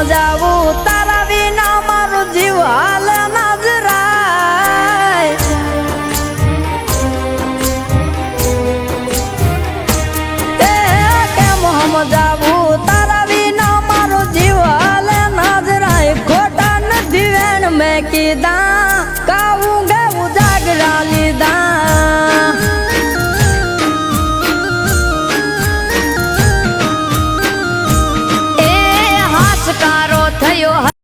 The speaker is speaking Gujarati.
જાવું તારા વિના મારો જીવ હાલ ના જરાય કેમ સમજાવું તારા વિના મારો જીવ હાલ ના જરાય ખોટા નથી વેણ મેં કીધા